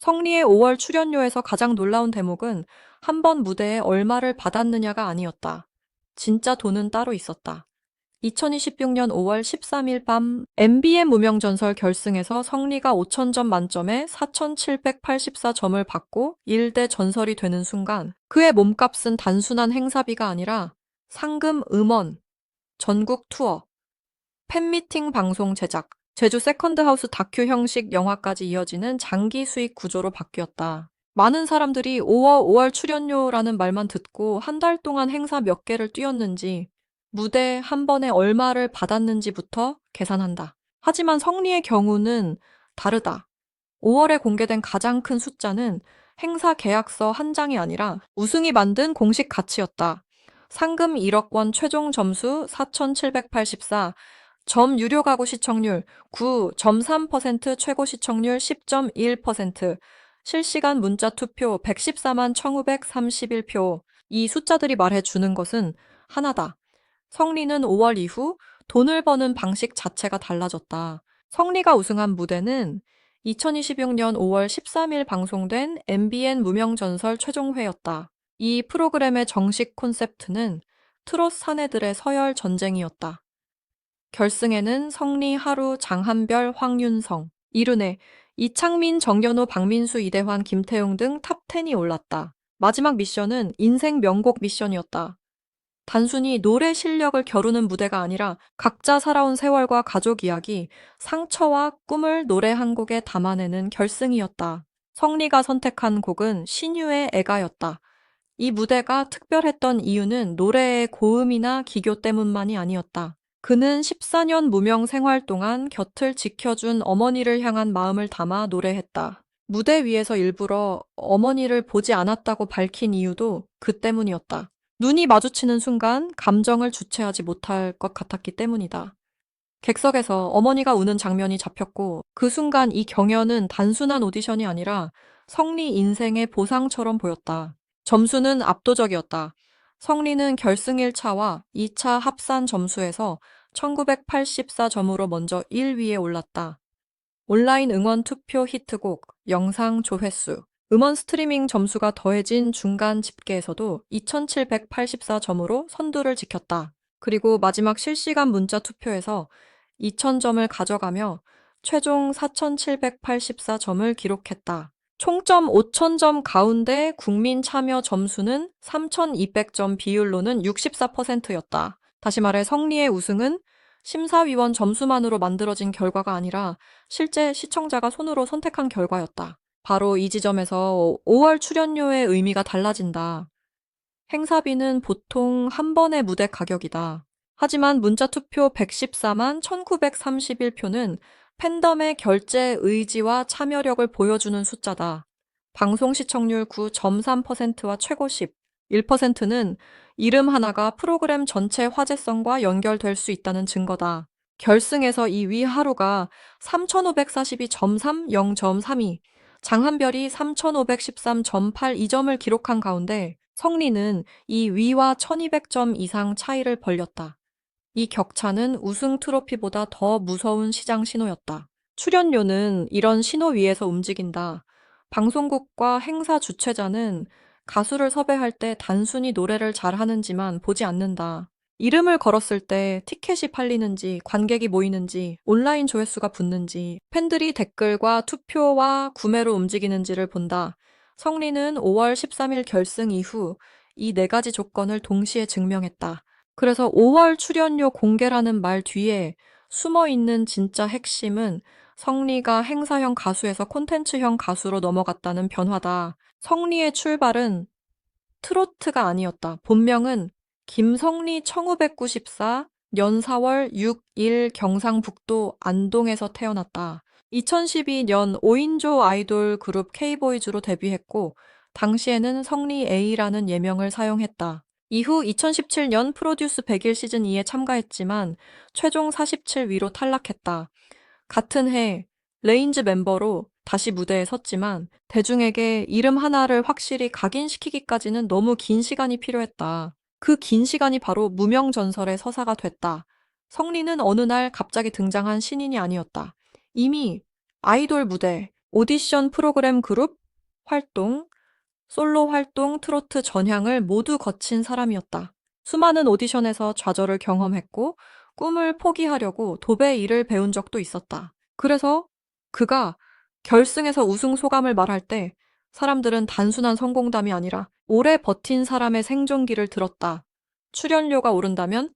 성리의 5월 출연료에서 가장 놀라운 대목은 한 번 무대에 얼마를 받았느냐가 아니었다. 진짜 돈은 따로 있었다. 2026년 5월 13일 밤 MBN 무명전설 결승에서 성리가 5,000점 만점에 4,784점을 받고 1대 전설이 되는 순간 그의 몸값은 단순한 행사비가 아니라 상금 음원, 전국 투어, 팬미팅 방송 제작, 제주 세컨드하우스 다큐 형식 영화까지 이어지는 장기 수익 구조로 바뀌었다. 많은 사람들이 5월 출연료라는 말만 듣고 한 달 동안 행사 몇 개를 뛰었는지, 무대 한 번에 얼마를 받았는지부터 계산한다. 하지만 성리의 경우는 다르다. 5월에 공개된 가장 큰 숫자는 행사 계약서 한 장이 아니라 우승이 만든 공식 가치였다. 상금 1억 원, 최종 점수 4,784, 점 유료 가구 시청률 9.3%, 최고 시청률 10.1%, 실시간 문자 투표 114만 1,531표. 이 숫자들이 말해주는 것은 하나다. 성리는 5월 이후 돈을 버는 방식 자체가 달라졌다. 성리가 우승한 무대는 2026년 5월 13일 방송된 MBN 무명전설 최종회였다. 이 프로그램의 정식 콘셉트는 트롯 사내들의 서열 전쟁이었다. 결승에는 성리, 하루, 장한별, 황윤성, 이른해, 이창민, 정연호, 박민수, 이대환, 김태용 등 탑10이 올랐다. 마지막 미션은 인생 명곡 미션이었다. 단순히 노래 실력을 겨루는 무대가 아니라 각자 살아온 세월과 가족 이야기, 상처와 꿈을 노래 한 곡에 담아내는 결승이었다. 성리가 선택한 곡은 신유의 애가였다. 이 무대가 특별했던 이유는 노래의 고음이나 기교 때문만이 아니었다. 그는 14년 무명 생활 동안 곁을 지켜준 어머니를 향한 마음을 담아 노래했다. 무대 위에서 일부러 어머니를 보지 않았다고 밝힌 이유도 그 때문이었다. 눈이 마주치는 순간 감정을 주체하지 못할 것 같았기 때문이다. 객석에서 어머니가 우는 장면이 잡혔고 그 순간 이 경연은 단순한 오디션이 아니라 성리 인생의 보상처럼 보였다. 점수는 압도적이었다. 성리는 결승 1차와 2차 합산 점수에서 1984점으로 먼저 1위에 올랐다. 온라인 응원 투표 히트곡, 영상 조회수, 음원 스트리밍 점수가 더해진 중간 집계에서도 2784점으로 선두를 지켰다. 그리고 마지막 실시간 문자 투표에서 2000점을 가져가며 최종 4784점을 기록했다. 총점 5000점 가운데 국민 참여 점수는 3200점 비율로는 64%였다. 다시 말해 성리의 우승은 심사위원 점수만으로 만들어진 결과가 아니라 실제 시청자가 손으로 선택한 결과였다. 바로 이 지점에서 5월 출연료의 의미가 달라진다. 행사비는 보통 한 번의 무대 가격이다. 하지만 문자투표 114만 1931표는 팬덤의 결제 의지와 참여력을 보여주는 숫자다. 방송 시청률 9.3%와 최고 10, 1%는 이름 하나가 프로그램 전체 화제성과 연결될 수 있다는 증거다. 결승에서 2위 하루가 3,542.3, 0.32, 장한별이 3,513.82점을 기록한 가운데 성리는 이 위와 1200점 이상 차이를 벌렸다. 이 격차는 우승 트로피보다 더 무서운 시장 신호였다. 출연료는 이런 신호 위에서 움직인다. 방송국과 행사 주최자는 가수를 섭외할 때 단순히 노래를 잘하는지만 보지 않는다. 이름을 걸었을 때 티켓이 팔리는지, 관객이 모이는지, 온라인 조회수가 붙는지, 팬들이 댓글과 투표와 구매로 움직이는지를 본다. 성리는 5월 13일 결승 이후 이 네 가지 조건을 동시에 증명했다. 그래서 5월 출연료 공개라는 말 뒤에 숨어 있는 진짜 핵심은 성리가 행사형 가수에서 콘텐츠형 가수로 넘어갔다는 변화다. 성리의 출발은 트로트가 아니었다. 본명은 김성리 1994, 년 4월 6일 경상북도 안동에서 태어났다. 2012년 5인조 아이돌 그룹 K보이즈로 데뷔했고 당시에는 성리 A라는 예명을 사용했다. 이후 2017년 프로듀스 100일 시즌 2에 참가했지만 최종 47위로 탈락했다. 같은 해 레인즈 멤버로 다시 무대에 섰지만 대중에게 이름 하나를 확실히 각인시키기까지는 너무 긴 시간이 필요했다. 그 긴 시간이 바로 무명전설의 서사가 됐다. 성리는 어느 날 갑자기 등장한 신인이 아니었다. 이미 아이돌 무대, 오디션 프로그램 그룹 활동, 솔로 활동, 트로트 전향을 모두 거친 사람이었다. 수많은 오디션에서 좌절을 경험했고 꿈을 포기하려고 도배 일을 배운 적도 있었다. 그래서 그가 결승에서 우승 소감을 말할 때 사람들은 단순한 성공담이 아니라 오래 버틴 사람의 생존기를 들었다. 출연료가 오른다면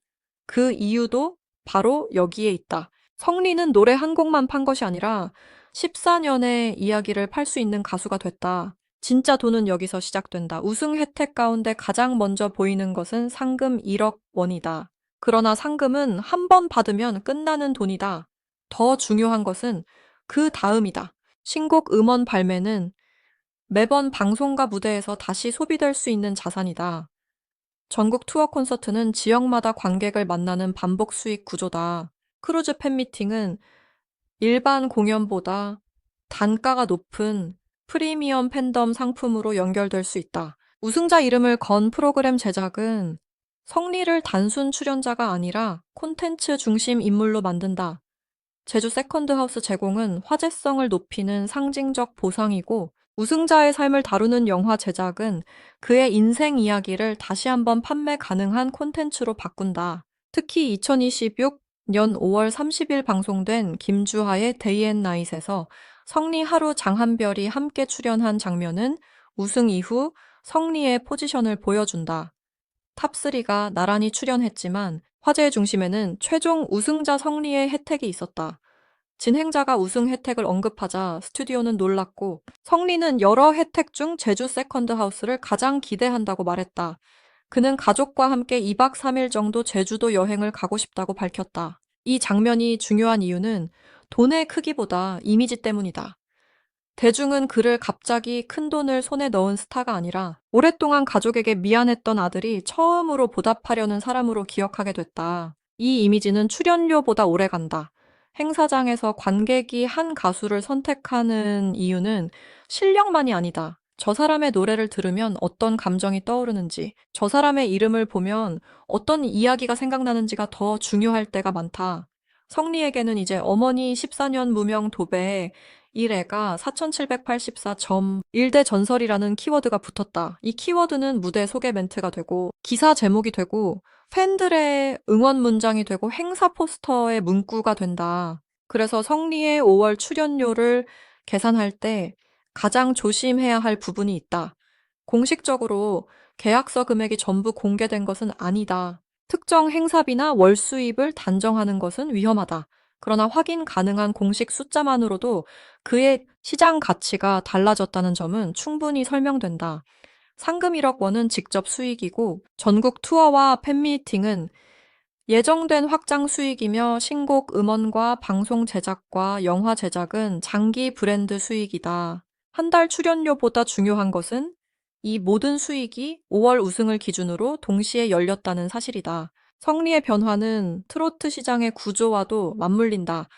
그 이유도 바로 여기에 있다. 성리는 노래 한 곡만 판 것이 아니라 14년의 이야기를 팔 수 있는 가수가 됐다. 진짜 돈은 여기서 시작된다. 우승 혜택 가운데 가장 먼저 보이는 것은 상금 1억 원이다. 그러나 상금은 한 번 받으면 끝나는 돈이다. 더 중요한 것은 그 다음이다. 신곡 음원 발매는 매번 방송과 무대에서 다시 소비될 수 있는 자산이다. 전국 투어 콘서트는 지역마다 관객을 만나는 반복 수익 구조다. 크루즈 팬미팅은 일반 공연보다 단가가 높은 프리미엄 팬덤 상품으로 연결될 수 있다. 우승자 이름을 건 프로그램 제작은 성리를 단순 출연자가 아니라 콘텐츠 중심 인물로 만든다. 제주 세컨드하우스 제공은 화제성을 높이는 상징적 보상이고 우승자의 삶을 다루는 영화 제작은 그의 인생 이야기를 다시 한번 판매 가능한 콘텐츠로 바꾼다. 특히 2026년 5월 30일 방송된 김주하의 데이 앤 나잇에서 성리 하루 장한별이 함께 출연한 장면은 우승 이후 성리의 포지션을 보여준다. 탑3가 나란히 출연했지만 화제의 중심에는 최종 우승자 성리의 혜택이 있었다. 진행자가 우승 혜택을 언급하자 스튜디오는 놀랐고 성리는 여러 혜택 중 제주 세컨드하우스를 가장 기대한다고 말했다. 그는 가족과 함께 2박 3일 정도 제주도 여행을 가고 싶다고 밝혔다. 이 장면이 중요한 이유는 돈의 크기보다 이미지 때문이다. 대중은 그를 갑자기 큰 돈을 손에 넣은 스타가 아니라 오랫동안 가족에게 미안했던 아들이 처음으로 보답하려는 사람으로 기억하게 됐다. 이 이미지는 출연료보다 오래 간다. 행사장에서 관객이 한 가수를 선택하는 이유는 실력만이 아니다. 저 사람의 노래를 들으면 어떤 감정이 떠오르는지, 저 사람의 이름을 보면 어떤 이야기가 생각나는지가 더 중요할 때가 많다. 성리에게는 이제 어머니 14년 무명 도배에 1회가 4784점 1대 전설이라는 키워드가 붙었다. 이 키워드는 무대 소개 멘트가 되고 기사 제목이 되고 팬들의 응원 문장이 되고 행사 포스터의 문구가 된다. 그래서 성리의 5월 출연료를 계산할 때 가장 조심해야 할 부분이 있다. 공식적으로 계약서 금액이 전부 공개된 것은 아니다. 특정 행사비나 월 수입을 단정하는 것은 위험하다. 그러나 확인 가능한 공식 숫자만으로도 그의 시장 가치가 달라졌다는 점은 충분히 설명된다. 상금 1억 원은 직접 수익이고 전국 투어와 팬미팅은 예정된 확장 수익이며 신곡 음원과 방송 제작과 영화 제작은 장기 브랜드 수익이다. 한 달 출연료보다 중요한 것은 이 모든 수익이 5월 우승을 기준으로 동시에 열렸다는 사실이다. 성리의 변화는 트로트 시장의 구조와도 맞물린다.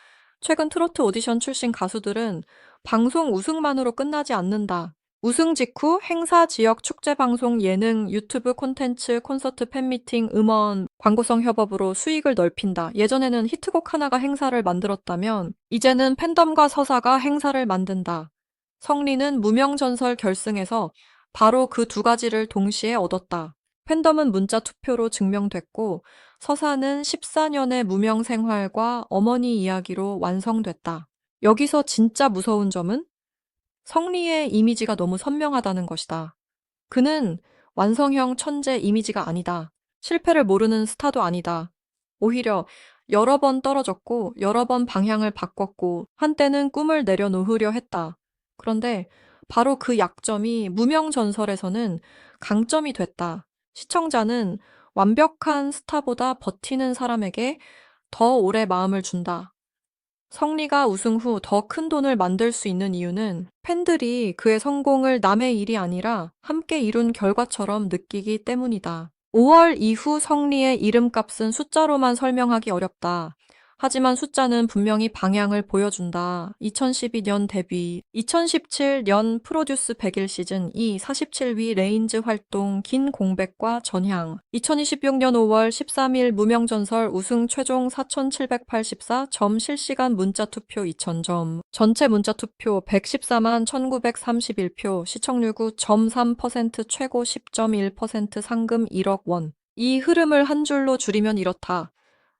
최근 트로트 오디션 출신 가수들은 방송 우승만으로 끝나지 않는다. 우승 직후 행사, 지역, 축제 방송, 예능, 유튜브 콘텐츠, 콘서트, 팬미팅, 음원, 광고성 협업으로 수익을 넓힌다. 예전에는 히트곡 하나가 행사를 만들었다면 이제는 팬덤과 서사가 행사를 만든다. 성리는 무명전설 결승에서 바로 그 두 가지를 동시에 얻었다. 팬덤은 문자 투표로 증명됐고 서사는 14년의 무명 생활과 어머니 이야기로 완성됐다. 여기서 진짜 무서운 점은 성리의 이미지가 너무 선명하다는 것이다. 그는 완성형 천재 이미지가 아니다. 실패를 모르는 스타도 아니다. 오히려 여러 번 떨어졌고 여러 번 방향을 바꿨고 한때는 꿈을 내려놓으려 했다. 그런데 바로 그 약점이 무명전설에서는 강점이 됐다. 시청자는 완벽한 스타보다 버티는 사람에게 더 오래 마음을 준다. 성리가 우승 후 더 큰 돈을 만들 수 있는 이유는 팬들이 그의 성공을 남의 일이 아니라 함께 이룬 결과처럼 느끼기 때문이다. 5월 이후 성리의 이름값은 숫자로만 설명하기 어렵다. 하지만 숫자는 분명히 방향을 보여준다. 2012년 데뷔, 2017년 프로듀스 100일 시즌 2 47위 레인즈 활동 긴 공백과 전향, 2026년 5월 13일 무명전설 우승 최종 4,784점 실시간 문자투표 2,000점, 전체 문자투표 114만 1,931표, 시청률 9.3% 최고 10.1% 상금 1억 원. 이 흐름을 한 줄로 줄이면 이렇다.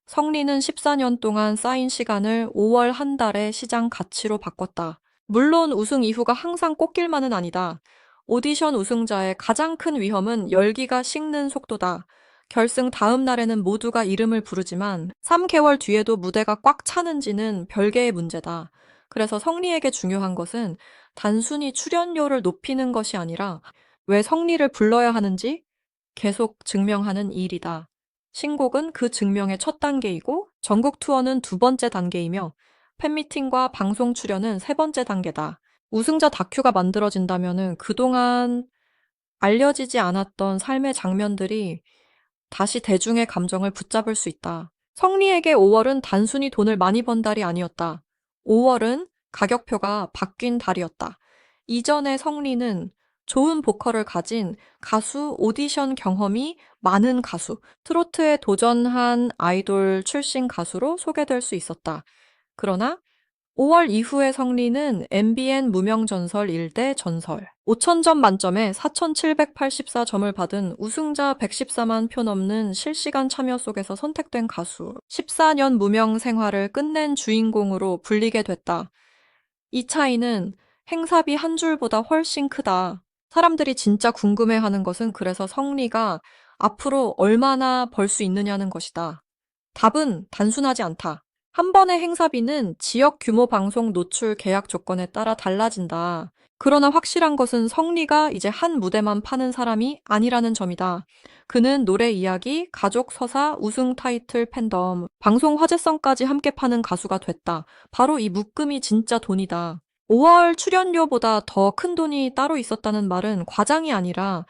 성리는 14년 동안 쌓인 시간을 5월 한 달의 시장 가치로 바꿨다. 물론 우승 이후가 항상 꽃길만은 아니다. 오디션 우승자의 가장 큰 위험은 열기가 식는 속도다. 결승 다음 날에는 모두가 이름을 부르지만 3개월 뒤에도 무대가 꽉 차는지는 별개의 문제다. 그래서 성리에게 중요한 것은 단순히 출연료를 높이는 것이 아니라 왜 성리를 불러야 하는지 계속 증명하는 일이다. 신곡은 그 증명의 첫 단계이고 전국 투어는 두 번째 단계이며 팬미팅과 방송 출연은 세 번째 단계다. 우승자 다큐가 만들어진다면은 그동안 알려지지 않았던 삶의 장면들이 다시 대중의 감정을 붙잡을 수 있다. 성리에게 5월은 단순히 돈을 많이 번 달이 아니었다. 5월은 가격표가 바뀐 달이었다. 이전의 성리는 좋은 보컬을 가진 가수, 오디션 경험이 많은 가수, 트로트에 도전한 아이돌 출신 가수로 소개될 수 있었다. 그러나 5월 이후의 성리는 MBN 무명전설 1대 전설. 5,000점 만점에 4,784점을 받은 우승자 114만 표 넘는 실시간 참여 속에서 선택된 가수. 14년 무명 생활을 끝낸 주인공으로 불리게 됐다. 이 차이는 행사비 한 줄보다 훨씬 크다. 사람들이 진짜 궁금해하는 것은 그래서 성리가 앞으로 얼마나 벌 수 있느냐는 것이다. 답은 단순하지 않다. 한 번의 행사비는 지역 규모 방송 노출 계약 조건에 따라 달라진다. 그러나 확실한 것은 성리가 이제 한 무대만 파는 사람이 아니라는 점이다. 그는 노래 이야기, 가족 서사, 우승 타이틀 팬덤, 방송 화제성까지 함께 파는 가수가 됐다. 바로 이 묶음이 진짜 돈이다. 5월 출연료보다 더 큰 돈이 따로 있었다는 말은 과장이 아니라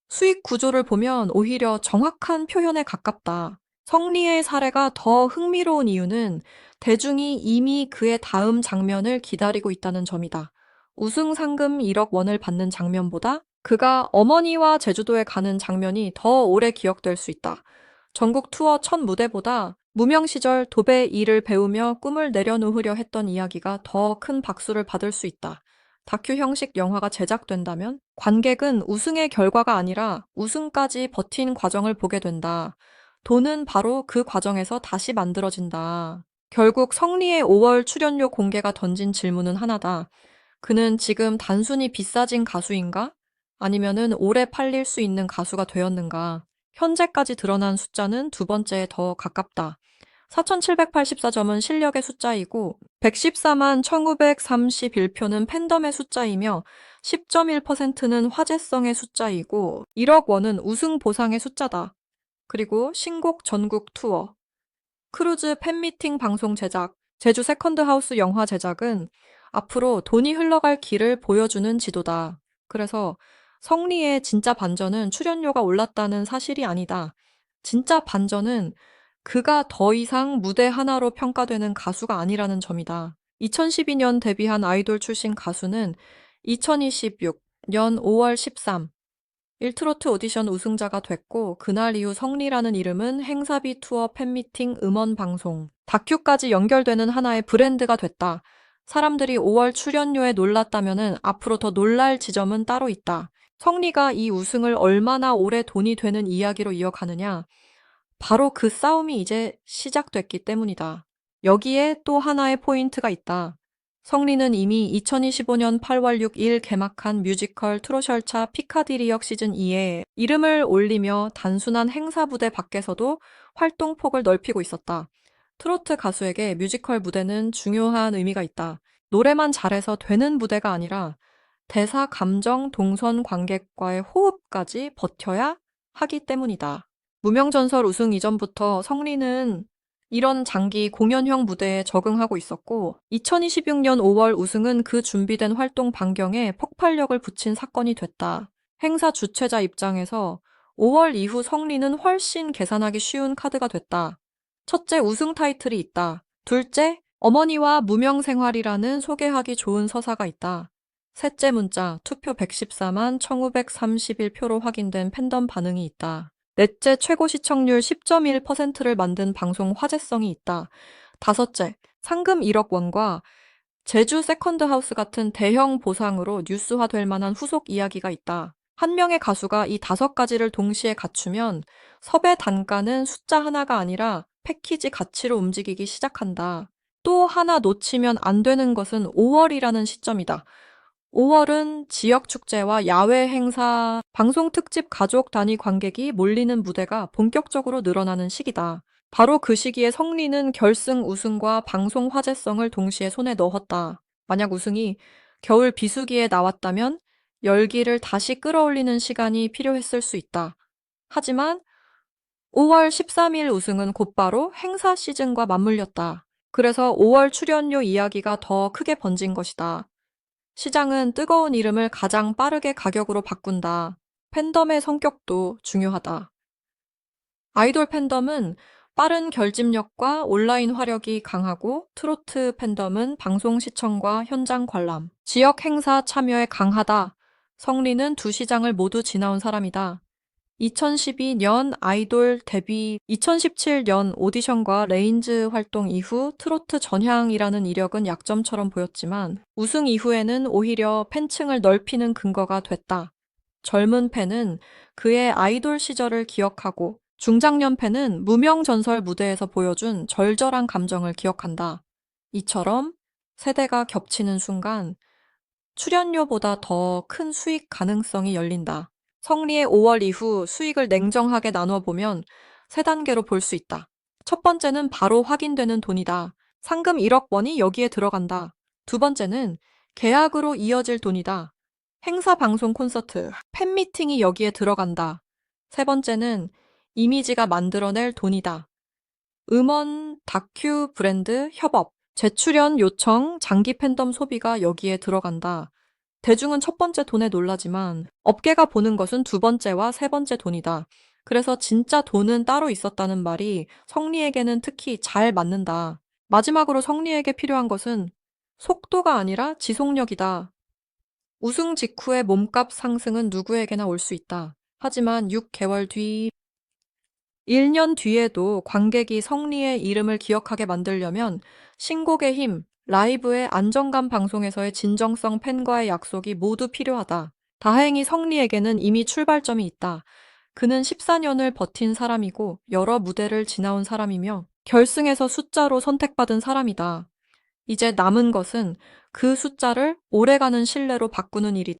수익 구조를 보면 오히려 정확한 표현에 가깝다. 성리의 사례가 더 흥미로운 이유는 대중이 이미 그의 다음 장면을 기다리고 있다는 점이다. 우승 상금 1억 원을 받는 장면보다 그가 어머니와 제주도에 가는 장면이 더 오래 기억될 수 있다. 전국 투어 첫 무대보다 무명 시절 도배 일을 배우며 꿈을 내려놓으려 했던 이야기가 더 큰 박수를 받을 수 있다. 다큐 형식 영화가 제작된다면 관객은 우승의 결과가 아니라 우승까지 버틴 과정을 보게 된다. 돈은 바로 그 과정에서 다시 만들어진다. 결국 성리의 5월 출연료 공개가 던진 질문은 하나다. 그는 지금 단순히 비싸진 가수인가? 아니면은 오래 팔릴 수 있는 가수가 되었는가? 현재까지 드러난 숫자는 두 번째에 더 가깝다. 4,784점은 실력의 숫자이고 114만 1,931표는 팬덤의 숫자이며 10.1%는 화제성의 숫자이고 1억 원은 우승 보상의 숫자다. 그리고 신곡 전국 투어, 크루즈 팬미팅 방송 제작, 제주 세컨드하우스 영화 제작은 앞으로 돈이 흘러갈 길을 보여주는 지도다. 그래서 성리의 진짜 반전은 출연료가 올랐다는 사실이 아니다. 진짜 반전은 그가 더 이상 무대 하나로 평가되는 가수가 아니라는 점이다. 2012년 데뷔한 아이돌 출신 가수는 2026년 5월 13, 1트로트 오디션 우승자가 됐고 그날 이후 성리라는 이름은 행사비 투어 팬미팅 음원 방송, 다큐까지 연결되는 하나의 브랜드가 됐다. 사람들이 5월 출연료에 놀랐다면은 앞으로 더 놀랄 지점은 따로 있다. 성리가 이 우승을 얼마나 오래 돈이 되는 이야기로 이어가느냐? 바로 그 싸움이 이제 시작됐기 때문이다. 여기에 또 하나의 포인트가 있다. 성리는 이미 2025년 8월 6일 개막한 뮤지컬 트롯열차 피카디리역 시즌2에 이름을 올리며 단순한 행사 무대 밖에서도 활동폭을 넓히고 있었다. 트로트 가수에게 뮤지컬 무대는 중요한 의미가 있다. 노래만 잘해서 되는 무대가 아니라 대사, 감정, 동선, 관객과의 호흡까지 버텨야 하기 때문이다. 무명전설 우승 이전부터 성리는 이런 장기 공연형 무대에 적응하고 있었고 2026년 5월 우승은 그 준비된 활동 반경에 폭발력을 붙인 사건이 됐다. 행사 주최자 입장에서 5월 이후 성리는 훨씬 계산하기 쉬운 카드가 됐다. 첫째, 우승 타이틀이 있다. 둘째, 어머니와 무명 생활이라는 소개하기 좋은 서사가 있다. 셋째 문자, 투표 114만 1931표로 확인된 팬덤 반응이 있다. 넷째, 최고 시청률 10.1%를 만든 방송 화제성이 있다. 다섯째, 상금 1억 원과 제주 세컨드하우스 같은 대형 보상으로 뉴스화될 만한 후속 이야기가 있다. 한 명의 가수가 이 5가지를 동시에 갖추면 섭외 단가는 숫자 하나가 아니라 패키지 가치로 움직이기 시작한다. 또 하나 놓치면 안 되는 것은 5월이라는 시점이다. 5월은 지역 축제와 야외 행사, 방송 특집 가족 단위 관객이 몰리는 무대가 본격적으로 늘어나는 시기다. 바로 그 시기에 성리는 결승 우승과 방송 화제성을 동시에 손에 넣었다. 만약 우승이 겨울 비수기에 나왔다면 열기를 다시 끌어올리는 시간이 필요했을 수 있다. 하지만 5월 13일 우승은 곧바로 행사 시즌과 맞물렸다. 그래서 5월 출연료 이야기가 더 크게 번진 것이다. 시장은 뜨거운 이름을 가장 빠르게 가격으로 바꾼다. 팬덤의 성격도 중요하다. 아이돌 팬덤은 빠른 결집력과 온라인 화력이 강하고 트로트 팬덤은 방송 시청과 현장 관람, 지역 행사 참여에 강하다. 성리는 두 시장을 모두 지나온 사람이다. 2012년 아이돌 데뷔, 2017년 오디션과 레인즈 활동 이후 트로트 전향이라는 이력은 약점처럼 보였지만 우승 이후에는 오히려 팬층을 넓히는 근거가 됐다. 젊은 팬은 그의 아이돌 시절을 기억하고 중장년 팬은 무명 전설 무대에서 보여준 절절한 감정을 기억한다. 이처럼 세대가 겹치는 순간 출연료보다 더 큰 수익 가능성이 열린다. 성리의 5월 이후 수익을 냉정하게 나누어 보면 세 단계로 볼 수 있다. 첫 번째는 바로 확인되는 돈이다. 상금 1억 원이 여기에 들어간다. 두 번째는 계약으로 이어질 돈이다. 행사 방송 콘서트, 팬미팅이 여기에 들어간다. 세 번째는 이미지가 만들어낼 돈이다. 음원, 다큐, 브랜드, 협업, 재출연 요청, 장기 팬덤 소비가 여기에 들어간다. 대중은 첫 번째 돈에 놀라지만 업계가 보는 것은 두 번째와 세 번째 돈이다. 그래서 진짜 돈은 따로 있었다는 말이 성리에게는 특히 잘 맞는다. 마지막으로 성리에게 필요한 것은 속도가 아니라 지속력이다. 우승 직후의 몸값 상승은 누구에게나 올 수 있다. 하지만 6개월 뒤, 1년 뒤에도 관객이 성리의 이름을 기억하게 만들려면 신곡의 힘, 라이브의 안정감 방송에서의 진정성 팬과의 약속이 모두 필요하다. 다행히 성리에게는 이미 출발점이 있다. 그는 14년을 버틴 사람이고 여러 무대를 지나온 사람이며 결승에서 숫자로 선택받은 사람이다. 이제 남은 것은 그 숫자를 오래가는 신뢰로 바꾸는 일이다.